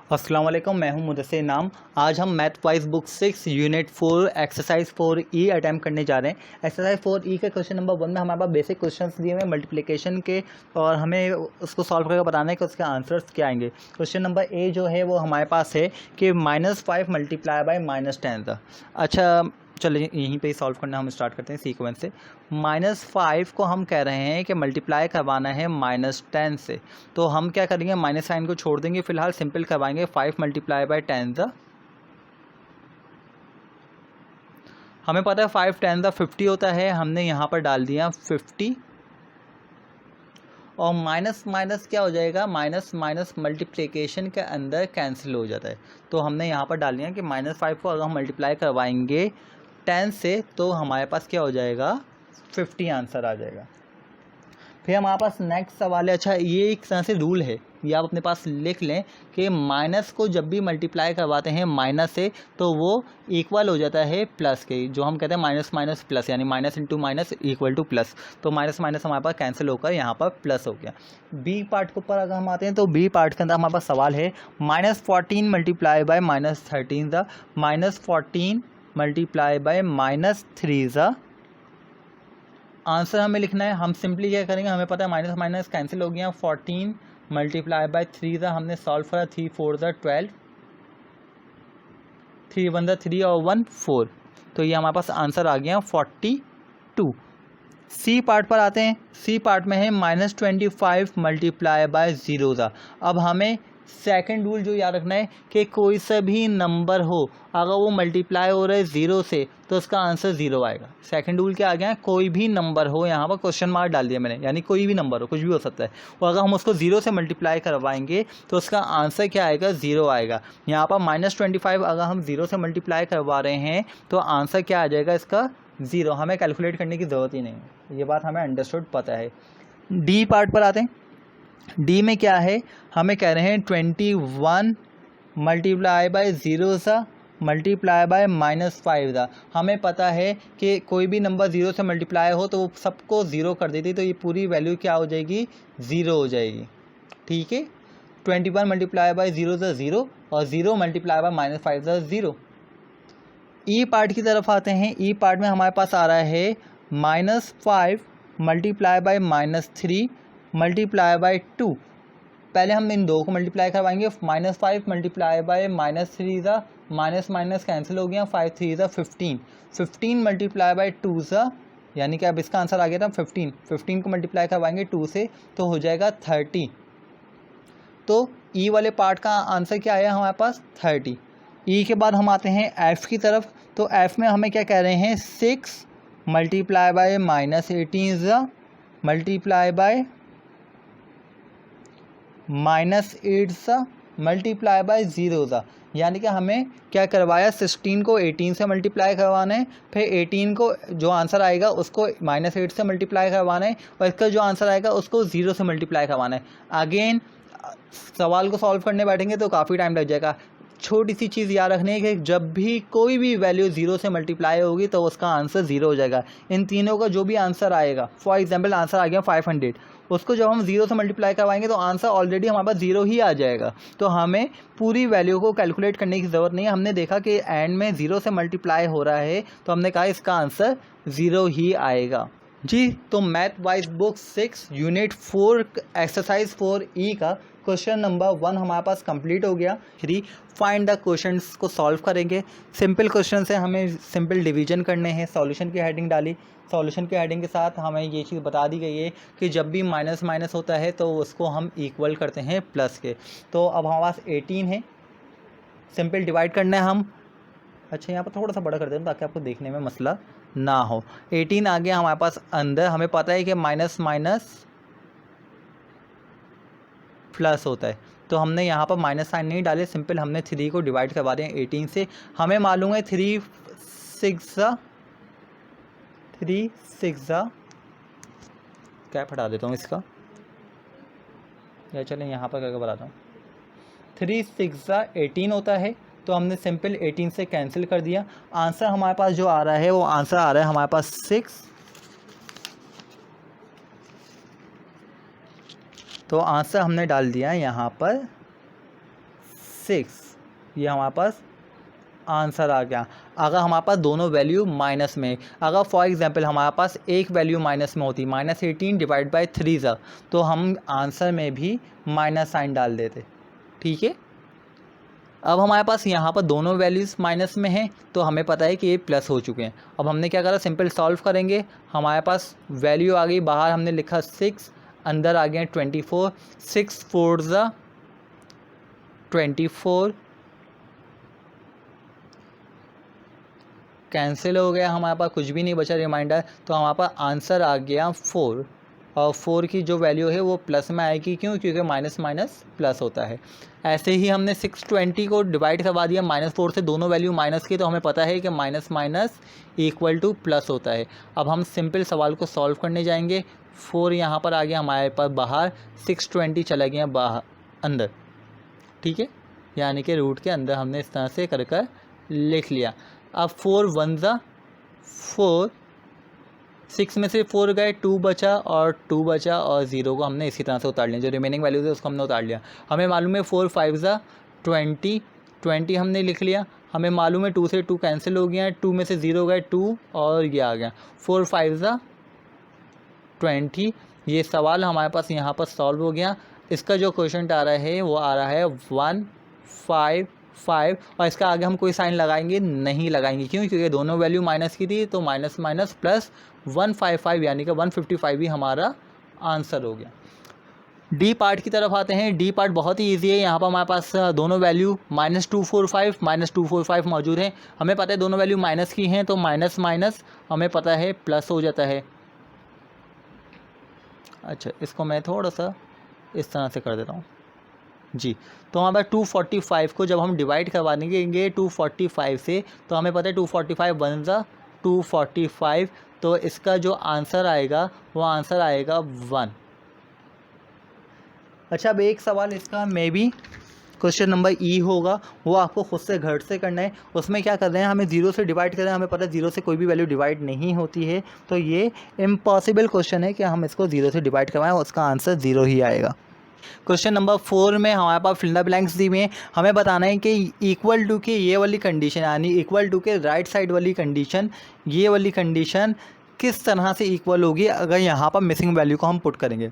अस्सलाम वालेकुम, मैं हूं मुदस्सिर नाम। आज हम math wise book 6 unit 4 exercise 4 ई अटैम्प्ट करने जा रहे हैं। एक्सरसाइज 4 ई के क्वेश्चन नंबर 1 में हमारे पास बेसिक क्वेश्चंस दिए हुए हैं मल्टीप्लिकेशन के, और हमें उसको सॉल्व करके बताना है कि उसके आंसर्स क्या आएंगे। क्वेश्चन नंबर ए जो है वो हमारे पास है कि -5 मल्टीप्लाई बाय -10 था। अच्छा चलिए यहीं पे ही सॉल्व करना हम स्टार्ट करते हैं सीक्वेंस से। -5 को हम कह रहे हैं कि मल्टीप्लाई करवाना है -10 से, तो हम क्या करेंगे, माइनस साइन को छोड़ देंगे, फिलहाल सिंपल करवाएंगे। 5 मल्टीप्लाई बाय 10 हमें पता है 5 10 50 होता है, हमने यहाँ पर डाल दिया 50, और माइनस माइनस क्या हो जाएगा, माइनस माइनस मल्टीप्लिकेशन के अंदर कैंसिल हो जाता है। तो हमने यहाँ पर डाल दिया कि -5 को अगर हम मल्टीप्लाई करवाएंगे 10 से तो हमारे पास क्या हो जाएगा, 50 आंसर आ जाएगा। फिर हमारे पास नेक्स्ट सवाल है। अच्छा ये एक तरह से रूल है, ये आप अपने पास लिख लें कि माइनस को जब भी मल्टीप्लाई करवाते हैं माइनस से तो वो इक्वल हो जाता है प्लस के, जो हम कहते हैं माइनस माइनस प्लस, यानी minus into minus equal two plus. तो माइनस माइनस हमारे पास कैंसिल होकर यहाँ पर प्लस हो गया। बी पार्ट के ऊपर अगर हम आते हैं तो बी पार्ट के अंदर हमारे पास सवाल है -14 मल्टीप्लाई बाय -13 ज़ा, -14 मल्टीप्लाई बाय -3 ज़ा। आंसर हमें लिखना है। हम सिंपली क्या करेंगे, हमें पता है माइनस माइनस कैंसिल हो गया। 14 मल्टीप्लाई बाय 3 था, हमने सॉल्व करा, 3 4 12, 3 1 3 और 1 4, तो ये हमारे पास आंसर आ गया 42। सी पार्ट पर आते हैं। सी पार्ट में है -25 मल्टीप्लाई बाय 0 था। अब हमें सेकंड रूल जो याद रखना है कि कोई सा भी नंबर हो अगर वो मल्टीप्लाई हो रहा है 0 से तो उसका आंसर 0 आएगा। सेकंड रूल क्या आ गया, कोई भी नंबर हो, यहाँ पर क्वेश्चन मार्क डाल दिया मैंने, यानी कोई भी नंबर हो, कुछ भी हो सकता है, और अगर हम उसको 0 से मल्टीप्लाई करवाएंगे तो उसका आंसर क्या आएगा, 0 आएगा। यहाँ पर -25 अगर हम 0 से मल्टीप्लाई करवा रहे हैं तो आंसर क्या आ जाएगा इसका, 0। हमें कैलकुलेट करने की ज़रूरत ही नहीं है, ये बात हमें अंडरस्टूड पता है। डी पार्ट पर आते हैं। डी में क्या है, हमें कह रहे हैं 21 मल्टीप्लाई बाय 0 सा मल्टीप्लाई बाय -5 था। हमें पता है कि कोई भी नंबर 0 से मल्टीप्लाई हो तो वो सबको 0 कर देती, तो ये पूरी वैल्यू क्या हो जाएगी, 0 हो जाएगी। ठीक है, 21 मल्टीप्लाई बाय 0 ज़ा 0, और 0 मल्टीप्लाई बाय -5 ज़ा 0। ई पार्ट की तरफ आते हैं। ई पार्ट में हमारे पास आ रहा है -5 मल्टीप्लाई बाय -3 मल्टीप्लाई बाय 2। पहले हम इन दो को मल्टीप्लाई करवाएंगे। -5 मल्टीप्लाई बाय -3 ज़ा, माइनस माइनस कैंसिल हो गया, 5 3 ज़ा 15, 15 मल्टीप्लाई बाय 2 ज़ा, यानी कि अब इसका आंसर आ गया था 15। 15 को मल्टीप्लाई करवाएंगे 2 से तो हो जाएगा 30। तो ई वाले पार्ट का आंसर क्या आया हमारे पास, 30। ई के बाद हम आते हैं एफ़ की तरफ। तो एफ़ में हमें क्या कह रहे हैं, 6 मल्टीप्लाई बाय -18 ज़ा मल्टीप्लाई बाय -8 सा मल्टीप्लाई बाय 0 सा, यानी कि हमें क्या करवाया, 16 को 18 से मल्टीप्लाई करवाना है, फिर 18 को जो आंसर आएगा उसको -8 से मल्टीप्लाई करवाना है, और इसका जो आंसर आएगा उसको 0 से मल्टीप्लाई करवाना है। अगेन सवाल को सॉल्व करने बैठेंगे तो काफ़ी टाइम लग जाएगा। छोटी सी चीज़ याद रखनी है कि जब भी कोई भी वैल्यू 0 से मल्टीप्लाई होगी तो उसका आंसर 0 हो जाएगा। इन तीनों का जो भी आंसर आएगा, फॉर एग्जांपल आंसर आ गया 500, उसको जब हम 0 से मल्टीप्लाई करवाएंगे तो आंसर ऑलरेडी हमारे पास 0 ही आ जाएगा। तो हमें पूरी वैल्यू को कैलकुलेट करने की ज़रूरत नहीं है। हमने देखा कि एंड में 0 से मल्टीप्लाई हो रहा है तो हमने कहा इसका आंसर 0 ही आएगा जी। तो math wise book 6 unit 4 exercise 4 ई का क्वेश्चन नंबर 1 हमारे पास कंप्लीट हो गया। 3 फाइंड द क्वेश्चंस को सॉल्व करेंगे। सिंपल क्वेश्चन से हमें सिंपल डिवीजन करने हैं। सॉल्यूशन की हेडिंग डाली, सॉल्यूशन की हेडिंग के साथ हमें ये चीज़ बता दी गई है कि जब भी माइनस माइनस होता है तो उसको हम इक्वल करते हैं प्लस के। तो अब हमारे पास 18 है, सिंपल डिवाइड करना है हम। अच्छा यहाँ पर थोड़ा सा बड़ा कर दें ताकि आपको देखने में मसला ना हो। 18 आ गया हमारे पास अंदर। हमें पता है कि माइनस माइनस प्लस होता है, तो हमने यहाँ पर माइनस साइन नहीं डाले, सिंपल हमने 3 को डिवाइड करवा दिया 18 से। हमें मालूम है 3 6 कैप हटा देता हूँ इसका, या चलें यहाँ पर करके बताता हूँ। 3 6 18 होता है, तो हमने सिंपल 18 से कैंसिल कर दिया। आंसर हमारे पास जो आ रहा है वो आंसर आ रहा है हमारे पास 6। तो आंसर हमने डाल दिया यहाँ पर 6, ये हमारे पास आंसर आ गया। अगर हमारे पास दोनों वैल्यू माइनस में, अगर फॉर एग्जांपल हमारे पास एक वैल्यू माइनस में होती -18 डिवाइड बाई 3 तो हम आंसर में भी माइनस साइन डाल देते। ठीक है, अब हमारे पास यहाँ पर दोनों वैल्यूज़ माइनस में हैं तो हमें पता है कि ये प्लस हो चुके हैं। अब हमने क्या करा, सिंपल सॉल्व करेंगे। हमारे पास वैल्यू आ गई, बाहर हमने लिखा 6, अंदर आ गया 24, 6 4 ज़ा 24, कैंसिल हो गया, हमारे पास कुछ भी नहीं बचा रिमाइंडर, तो हमारे पास आंसर आ गया 4। और 4 की जो वैल्यू है वो प्लस में आएगी, क्यों? क्योंकि माइनस माइनस प्लस होता है। ऐसे ही हमने 620 को डिवाइड करवा दिया -4 से, दोनों वैल्यू माइनस की, तो हमें पता है कि minus minus equal two plus होता है। अब हम सिंपल सवाल को सॉल्व करने जाएंगे। 4 यहाँ पर आ गया हमारे पास बाहर, 620 चला गया बाहर अंदर। ठीक है, यानी कि रूट के अंदर हमने इस तरह से कर कर लिख लिया। अब 4 1 ज़ा 4, 6 में से 4 गए, 2 बचा और 2 बचा और 0 को हमने इसी तरह से उतार लिया, जो रिमेनिंग वैल्यूज़ है उसको हमने उतार लिया। हमें मालूम है 4 5 ज़ा 20, 20 हमने लिख लिया। हमें मालूम है 2 से 2 कैंसिल हो गया, 2 में से 0 गए 2 और ये आ गया 4 5 ज़ा 20। ये सवाल हमारे पास यहाँ पर सॉल्व हो गया। इसका जो क्वेश्चन आ रहा है वो आ रहा है 155, और इसका आगे हम कोई साइन लगाएंगे नहीं लगाएंगे, क्यों? क्योंकि दोनों वैल्यू माइनस की थी, तो माइनस माइनस प्लस 155 यानी कि 155 ही हमारा आंसर हो गया। डी पार्ट की तरफ आते हैं। डी पार्ट बहुत ही इजी है। यहाँ पर हमारे पास दोनों वैल्यू -245 मौजूद है। हमें पता है दोनों वैल्यू माइनस की हैं, तो माइनस माइनस हमें पता है प्लस हो जाता है। अच्छा, इसको मैं थोड़ा सा इस तरह से कर देता हूँ जी। तो हमारे पास 245 को जब हम डिवाइड करवा देंगे 245 से, तो हमें पता है 245 1 ज़ा 245, तो इसका जो आंसर आएगा वो आंसर आएगा 1। अच्छा, अब एक सवाल इसका मे बी क्वेश्चन नंबर ई होगा, वो आपको खुद से घर से करना है। उसमें क्या कर रहे हैं, हमें 0 से डिवाइड कर रहे हैं, हमें पता है 0 से कोई भी वैल्यू डिवाइड नहीं होती है, तो ये इम्पॉसिबल क्वेश्चन है कि हम इसको 0 से डिवाइड करवाएं, उसका आंसर 0 ही आएगा। क्वेश्चन नंबर 4 में हमारे पास फिल द ब्लैंक्स दी हुई है। हमें बताना है कि इक्वल टू के ये वाली कंडीशन, यानी इक्वल टू के राइट साइड वाली कंडीशन, ये वाली कंडीशन किस तरह से इक्वल होगी अगर यहाँ पर मिसिंग वैल्यू को हम पुट करेंगे।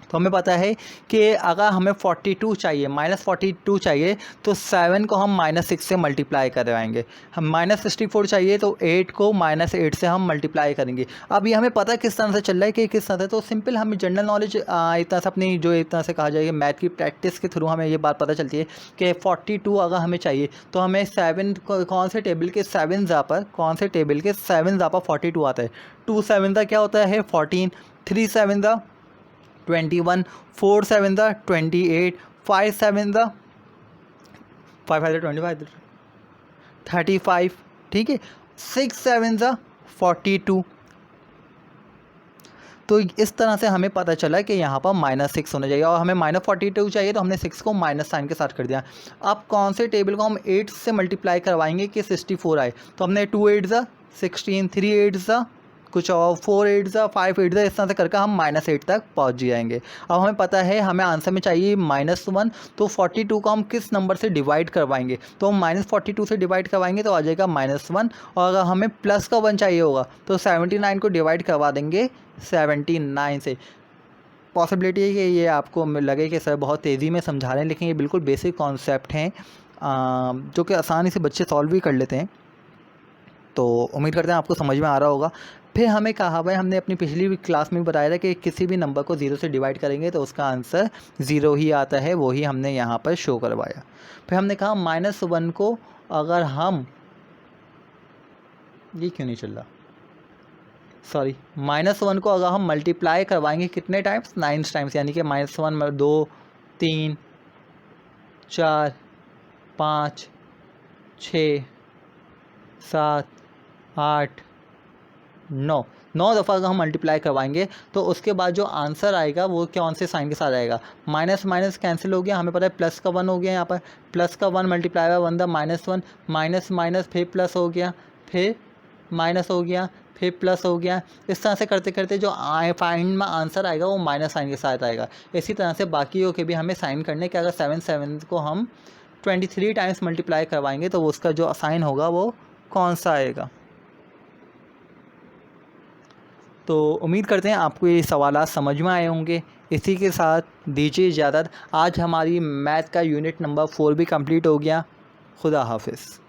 तो हमें पता है कि अगर हमें 42 चाहिए, -42 चाहिए, तो 7 को हम -6 से मल्टीप्लाई करवाएंगे। हम -64 चाहिए तो 8 को -8 से हम मल्टीप्लाई करेंगे। अब ये हमें पता किस तरह से चल रहा है कि किस तरह से, तो सिंपल हमें जनरल नॉलेज इतना से अपनी जो इतना से कहा जाएगा मैथ की प्रैक्टिस के थ्रू हमें ये बात पता चलती है कि 42 अगर हमें चाहिए तो हमें 7 कौन से टेबल के 7 ज़ा पर 42 आता है। 2 7 ज़ा क्या होता है 14, 3 7 ज़ा 21, 4 7 ज़ा 28, 5 7 ज़ा 25 35, ठीक है, 6 7 ज़ा 42। तो इस तरह से हमें पता चला कि यहाँ पर -6 होना चाहिए, और हमें -42 चाहिए तो हमने 6 को माइनस साइन के साथ कर दिया। अब कौन से टेबल को हम 8 से मल्टीप्लाई करवाएंगे कि 64 आए, तो हमने 2 8 ज़ा 16, 3 8 ज़ा कुछ और, 4 8 ज़ा 5 8 ज़ा, इस तरह से करके हम -8 तक पहुँच जाएंगे। अब हमें पता है हमें आंसर में चाहिए -1, तो 42 को हम किस नंबर से डिवाइड करवाएंगे, तो हम -42 से डिवाइड करवाएंगे तो आ जाएगा -1, और अगर हमें प्लस का 1 चाहिए होगा तो 79 को डिवाइड करवा देंगे 79 से। पॉसिबिलिटी है कि ये आपको लगे कि सर बहुत तेज़ी में समझा रहे हैं, लेकिन ये बिल्कुल बेसिक कॉन्सेप्ट हैं जो कि आसानी से बच्चे सॉल्व भी कर लेते हैं। तो उम्मीद करते हैं आपको समझ में आ रहा होगा। फिर हमें कहा भाई, हमने अपनी पिछली क्लास में बताया था कि किसी भी नंबर को 0 से डिवाइड करेंगे तो उसका आंसर 0 ही आता है, वही हमने यहाँ पर शो करवाया। फिर हमने कहा -1 को अगर हम, ये क्यों नहीं चल रहा, सॉरी, -1 को अगर हम मल्टीप्लाई करवाएंगे कितने टाइम्स, 9 टाइम्स, यानी कि -1 2 3 4 5 6 7 8 9 दफ़ा अगर हम मल्टीप्लाई करवाएंगे तो उसके बाद जो आंसर आएगा वो कौन से साइन के साथ आएगा, माइनस माइनस कैंसिल हो गया, हमें पता है प्लस का 1 हो गया, यहाँ पर प्लस का 1 multiply by 1 the -1, minus minus फिर प्लस हो गया, फिर माइनस हो गया, फिर प्लस हो गया। इस तरह से करते करते जो फाइंड में आंसर आएगा वो माइनस साइन के साथ आएगा। इसी तरह से बाकियों के भी हमें साइन करने के, अगर 7 7 को हम 23 टाइम्स मल्टीप्लाई करवाएंगे तो उसका जो साइन होगा वो कौन सा आएगा। तो उम्मीद करते हैं आपको ये सवालात समझ में आए होंगे। इसी के साथ दीजिए इजाज़त। आज हमारी मैथ का यूनिट नंबर 4 भी कंप्लीट हो गया। खुदा हाफिज़।